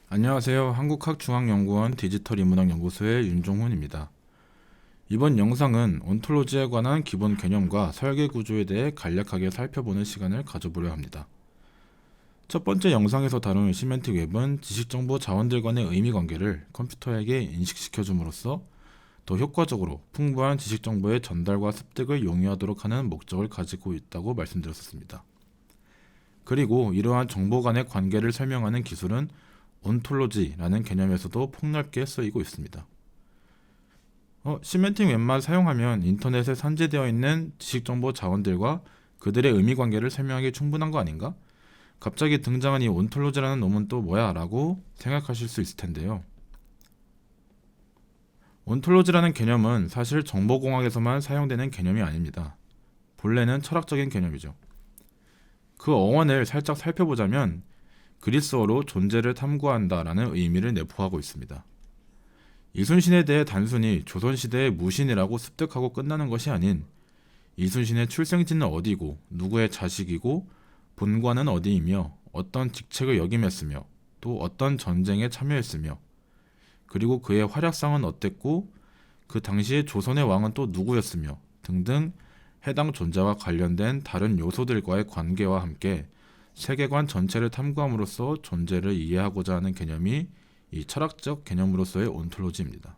안녕하세요. 한국학중앙연구원 디지털인문학연구소의 윤종훈입니다. 이번 영상은 온톨로지에 관한 기본 개념과 설계 구조에 대해 간략하게 살펴보는 시간을 가져보려 합니다. 첫 번째 영상에서 다룬 시멘틱 웹은 지식정보 자원들 간의 의미관계를 컴퓨터에게 인식시켜줌으로써 더 효과적으로 풍부한 지식정보의 전달과 습득을 용이하도록 하는 목적을 가지고 있다고 말씀드렸습니다. 그리고 이러한 정보 간의 관계를 설명하는 기술은 온톨로지라는 개념에서도 폭넓게 쓰이고 있습니다. 시멘틱 웹만 사용하면 인터넷에 산재되어 있는 지식정보 자원들과 그들의 의미관계를 설명하기 충분한 거 아닌가? 갑자기 등장한 이 온톨로지라는 놈은 또 뭐야? 라고 생각하실 수 있을 텐데요. 온톨로지라는 개념은 사실 정보공학에서만 사용되는 개념이 아닙니다. 본래는 철학적인 개념이죠. 그 어원을 살짝 살펴보자면 그리스어로 존재를 탐구한다 라는 의미를 내포하고 있습니다. 이순신에 대해 단순히 조선시대의 무신이라고 습득하고 끝나는 것이 아닌 이순신의 출생지는 어디고 누구의 자식이고 본관은 어디이며 어떤 직책을 역임했으며 또 어떤 전쟁에 참여했으며 그리고 그의 활약상은 어땠고 그 당시의 조선의 왕은 또 누구였으며 등등 해당 존재와 관련된 다른 요소들과의 관계와 함께 세계관 전체를 탐구함으로써 존재를 이해하고자 하는 개념이 이 철학적 개념으로서의 온톨로지입니다.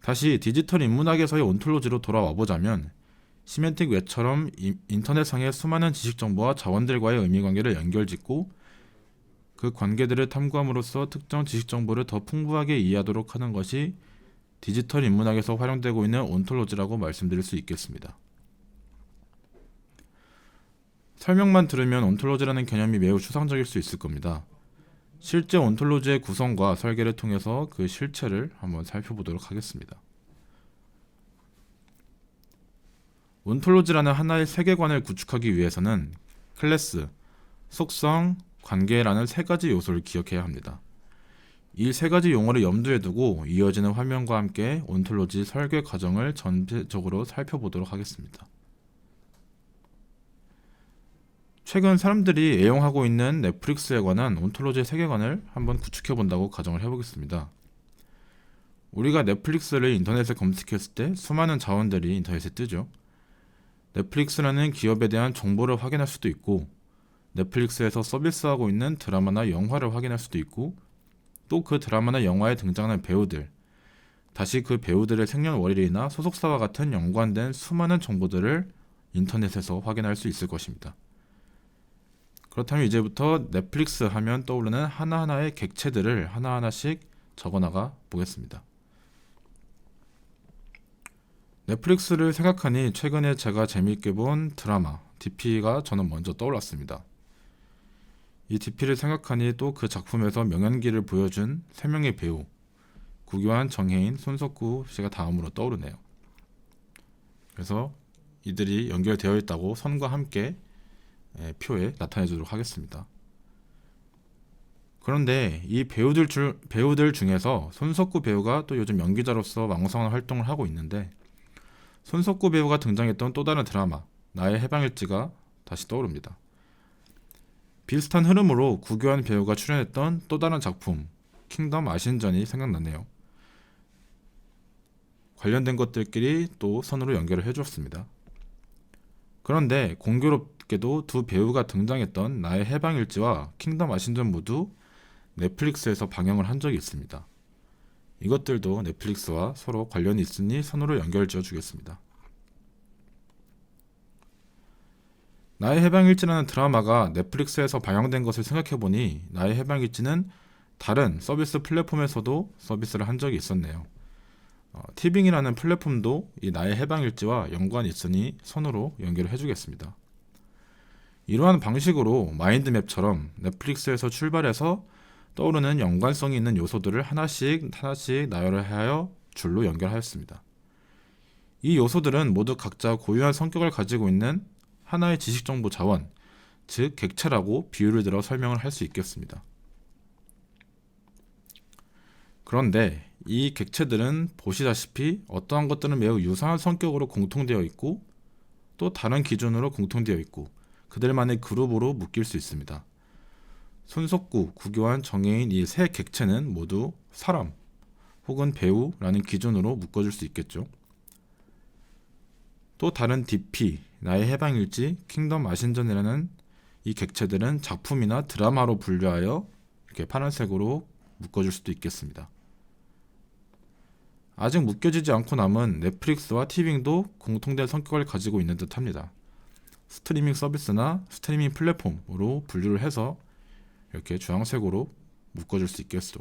다시 디지털 인문학에서의 온톨로지로 돌아와 보자면 시멘틱 웹처럼 인터넷상의 수많은 지식정보와 자원들과의 의미관계를 연결짓고 그 관계들을 탐구함으로써 특정 지식정보를 더 풍부하게 이해하도록 하는 것이 디지털 인문학에서 활용되고 있는 온톨로지라고 말씀드릴 수 있겠습니다. 설명만 들으면 온톨로지라는 개념이 매우 추상적일 수 있을 겁니다. 실제 온톨로지의 구성과 설계를 통해서 그 실체를 한번 살펴보도록 하겠습니다. 온톨로지라는 하나의 세계관을 구축하기 위해서는 클래스, 속성, 관계라는 세 가지 요소를 기억해야 합니다. 이 세 가지 용어를 염두에 두고 이어지는 화면과 함께 온톨로지 설계 과정을 전체적으로 살펴보도록 하겠습니다. 최근 사람들이 애용하고 있는 넷플릭스에 관한 온톨로지 세계관을 한번 구축해 본다고 가정을 해보겠습니다. 우리가 넷플릭스를 인터넷에 검색했을 때 수많은 자원들이 인터넷에 뜨죠. 넷플릭스라는 기업에 대한 정보를 확인할 수도 있고 넷플릭스에서 서비스하고 있는 드라마나 영화를 확인할 수도 있고 또 그 드라마나 영화에 등장하는 배우들, 다시 그 배우들의 생년월일이나 소속사와 같은 연관된 수많은 정보들을 인터넷에서 확인할 수 있을 것입니다. 그렇다면 이제부터 넷플릭스 하면 떠오르는 하나하나의 객체들을 하나하나씩 적어나가 보겠습니다. 넷플릭스를 생각하니 최근에 제가 재미있게 본 드라마 DP가 저는 먼저 떠올랐습니다. 이 DP를 생각하니 또 그 작품에서 명연기를 보여준 3명의 배우 구교환, 정혜인, 손석구 씨가 다음으로 떠오르네요. 그래서 이들이 연결되어 있다고 선과 함께 표에 나타내주도록 하겠습니다. 그런데 이 배우들 중에서 손석구 배우가 또 요즘 연기자로서 왕성한 활동을 하고 있는데 손석구 배우가 등장했던 또 다른 드라마 나의 해방일지가 다시 떠오릅니다. 비슷한 흐름으로 구교환 배우가 출연했던 또 다른 작품 킹덤 아신전이 생각나네요. 관련된 것들끼리 또 선으로 연결을 해주었습니다. 그런데 공교롭게도 두 배우가 등장했던 나의 해방일지와 킹덤 아신전 모두 넷플릭스에서 방영을 한 적이 있습니다. 이것들도 넷플릭스와 서로 관련이 있으니 선으로 연결지어 주겠습니다. 나의 해방일지라는 드라마가 넷플릭스에서 방영된 것을 생각해보니 나의 해방일지는 다른 서비스 플랫폼에서도 서비스를 한 적이 있었네요. 티빙이라는 플랫폼도 이 나의 해방일지와 연관이 있으니 선으로 연결을 해주겠습니다. 이러한 방식으로 마인드맵처럼 넷플릭스에서 출발해서 떠오르는 연관성이 있는 요소들을 하나씩 나열을 하여 줄로 연결하였습니다. 이 요소들은 모두 각자 고유한 성격을 가지고 있는 하나의 지식정보 자원, 즉 객체라고 비유를 들어 설명을 할 수 있겠습니다. 그런데 이 객체들은 보시다시피 어떠한 것들은 매우 유사한 성격으로 공통되어 있고 또 다른 기준으로 공통되어 있고 그들만의 그룹으로 묶일 수 있습니다. 손석구, 구교환, 정혜인 이 세 객체는 모두 사람 혹은 배우라는 기준으로 묶어줄 수 있겠죠. 또 다른 DP, 나의 해방일지, 킹덤 아신전이라는 이 객체들은 작품이나 드라마로 분류하여 이렇게 파란색으로 묶어줄 수도 있겠습니다. 아직 묶여지지 않고 남은 넷플릭스와 티빙도 공통된 성격을 가지고 있는 듯 합니다. 스트리밍 서비스나 스트리밍 플랫폼으로 분류를 해서 이렇게 주황색으로 묶어줄 수 있겠죠.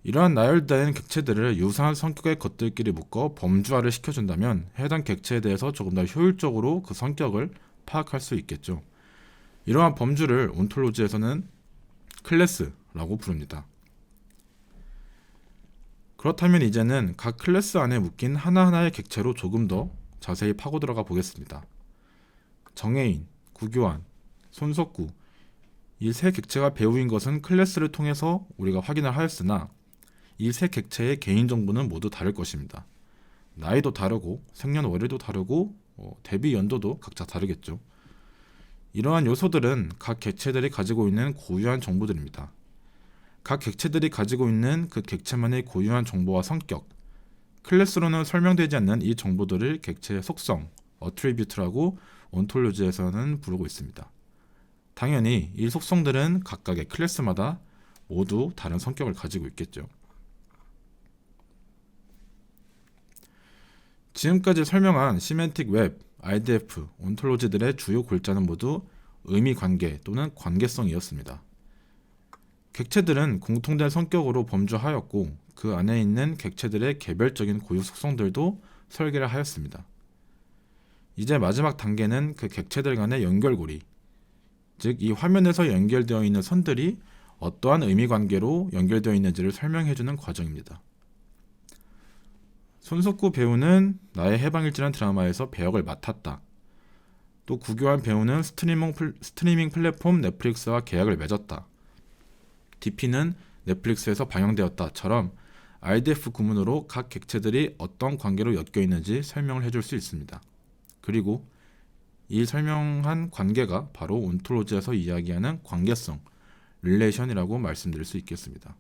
이러한 나열된 객체들을 유사한 성격의 것들끼리 묶어 범주화를 시켜준다면 해당 객체에 대해서 조금 더 효율적으로 그 성격을 파악할 수 있겠죠. 이러한 범주를 온톨로지에서는 클래스라고 부릅니다. 그렇다면 이제는 각 클래스 안에 묶인 하나하나의 객체로 조금 더 자세히 파고 들어가 보겠습니다. 정혜인, 구교환, 손석구 이 세 객체가 배우인 것은 클래스를 통해서 우리가 확인을 하였으나 이 세 객체의 개인정보는 모두 다를 것입니다. 나이도 다르고 생년월일도 다르고 데뷔 연도도 각자 다르겠죠. 이러한 요소들은 각 객체들이 가지고 있는 고유한 정보들입니다. 각 객체들이 가지고 있는 그 객체만의 고유한 정보와 성격, 클래스로는 설명되지 않는 이 정보들을 객체의 속성, 어트리뷰트라고 온톨로지에서는 부르고 있습니다. 당연히 이 속성들은 각각의 클래스마다 모두 다른 성격을 가지고 있겠죠. 지금까지 설명한 시멘틱 웹, IDF, 온톨로지들의 주요 골자는 모두 의미관계 또는 관계성이었습니다. 객체들은 공통된 성격으로 범주하였고 그 안에 있는 객체들의 개별적인 고유 속성들도 설계를 하였습니다. 이제 마지막 단계는 그 객체들 간의 연결고리, 즉 이 화면에서 연결되어 있는 선들이 어떠한 의미관계로 연결되어 있는지를 설명해주는 과정입니다. 손석구 배우는 나의 해방일지라는 드라마에서 배역을 맡았다. 또 구교환 배우는 스트리밍 플랫폼 넷플릭스와 계약을 맺었다. DP는 넷플릭스에서 방영되었다처럼 IDF 구문으로 각 객체들이 어떤 관계로 엮여 있는지 설명을 해줄 수 있습니다. 그리고 이 설명한 관계가 바로 온톨로지에서 이야기하는 관계성, 릴레이션이라고 말씀드릴 수 있겠습니다.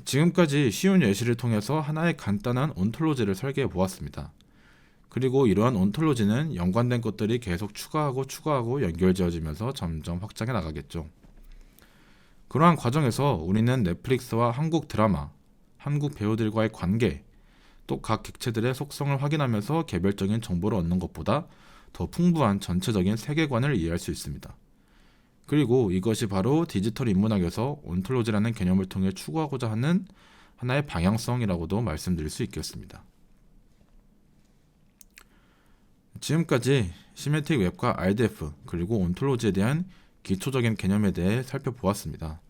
지금까지 쉬운 예시를 통해서 하나의 간단한 온톨로지를 설계해 보았습니다. 그리고 이러한 온톨로지는 연관된 것들이 계속 추가하고 연결지어지면서 점점 확장해 나가겠죠. 그러한 과정에서 우리는 넷플릭스와 한국 드라마, 한국 배우들과의 관계, 또 각 객체들의 속성을 확인하면서 개별적인 정보를 얻는 것보다 더 풍부한 전체적인 세계관을 이해할 수 있습니다. 그리고 이것이 바로 디지털 인문학에서 온톨로지라는 개념을 통해 추구하고자 하는 하나의 방향성이라고도 말씀드릴 수 있겠습니다. 지금까지 시멘틱 웹과 IDF 그리고 온톨로지에 대한 기초적인 개념에 대해 살펴보았습니다.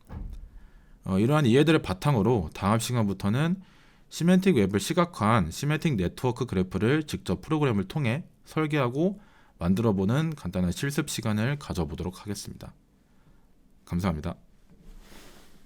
이러한 이해들을 바탕으로 다음 시간부터는 시멘틱 웹을 시각화한 시멘틱 네트워크 그래프를 직접 프로그램을 통해 설계하고 만들어보는 간단한 실습 시간을 가져보도록 하겠습니다. 감사합니다.